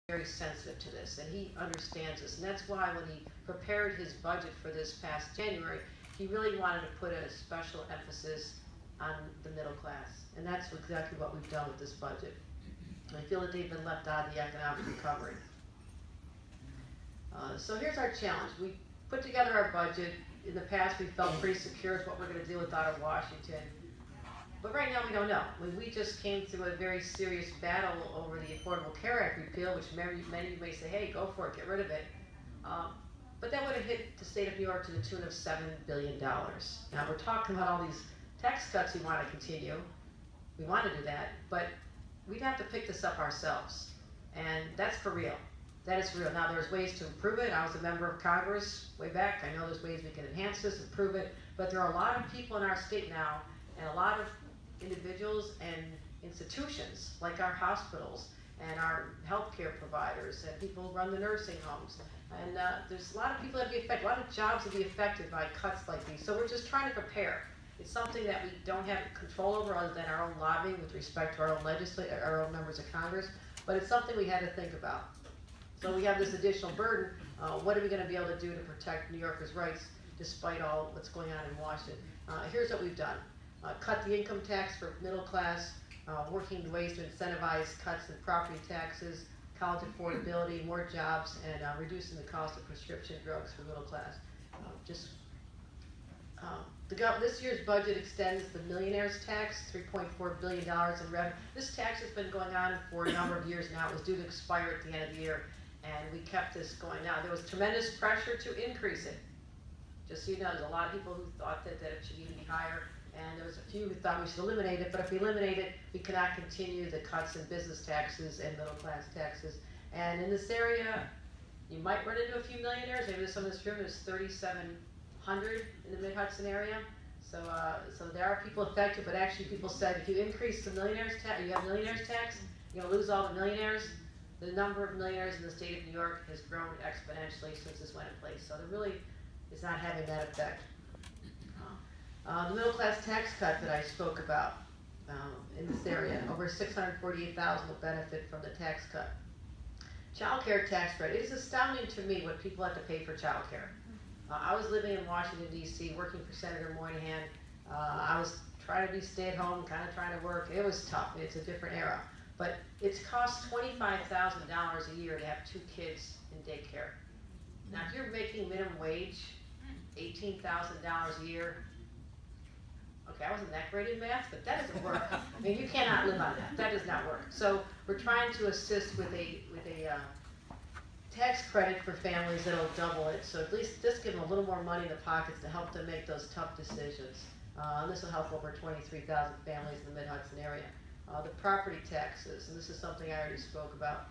very sensitive to this, and he understands this, and that's why when he prepared his budget for this past January, he really wanted to put a special emphasis on the middle class, and that's exactly what we've done with this budget. I feel that they've been left out of the economic recovery. So here's our challenge. We put together our budget. In the past, we felt pretty secure with what we're going to do with out of Washington. But right now, we don't know. We just came through a very serious battle over the Affordable Care Act repeal, which many of you may say, hey, go for it, get rid of it. But that would have hit the state of New York to the tune of $7 billion. Now, we're talking about all these tax cuts we want to continue. We want to do that, but we'd have to pick this up ourselves. And that's for real. That is real. Now, there's ways to improve it. I was a member of Congress way back. I know there's ways we can enhance this, improve it. But there are a lot of people in our state now, and a lot of individuals and institutions, like our hospitals and our healthcare providers and people who run the nursing homes. And there's a lot of people that be affected, a lot of jobs will be affected by cuts like these. So we're just trying to prepare. It's something that we don't have control over other than our own lobbying with respect to our own our own members of Congress, but it's something we had to think about. So we have this additional burden. What are we going to be able to do to protect New Yorkers' rights despite all what's going on in Washington? Here's what we've done. Cut the income tax for middle class, working ways to incentivize cuts in property taxes, college affordability, more jobs, and reducing the cost of prescription drugs for middle class. This year's budget extends the millionaire's tax, $3.4 billion in revenue. This tax has been going on for a number of years now. It was due to expire at the end of the year, and we kept this going. Now, there was tremendous pressure to increase it. Just so you know, there's a lot of people who thought that it should even be higher, and there was a few who thought we should eliminate it, but if we eliminate it, we cannot continue the cuts in business taxes and middle class taxes. And in this area, you might run into a few millionaires. Maybe there's some in this room. There's 3,700 in the Mid-Hudson area. So there are people affected, but actually people said if you increase the millionaires tax, you have millionaires tax, you're going to lose all the millionaires. The number of millionaires in the state of New York has grown exponentially since this went in place. So there really is not having that effect. The middle class tax cut that I spoke about in this area, over 648,000 will benefit from the tax cut. Child care tax credit. It is astounding to me what people have to pay for child care. I was living in Washington, D.C., working for Senator Moynihan. I was trying to be stay-at-home, kind of trying to work. It was tough. It's a different era. But it's cost $25,000 a year to have 2 kids in daycare. Now, if you're making minimum wage, $18,000 a year, okay, I wasn't that great in math, but that doesn't work. I mean, you cannot live on that. That does not work. So we're trying to assist with a tax credit for families that'll double it. So at least just give them a little more money in the pockets to help them make those tough decisions. And this will help over 23,000 families in the Mid-Hudson area. The property taxes, and this is something I already spoke about.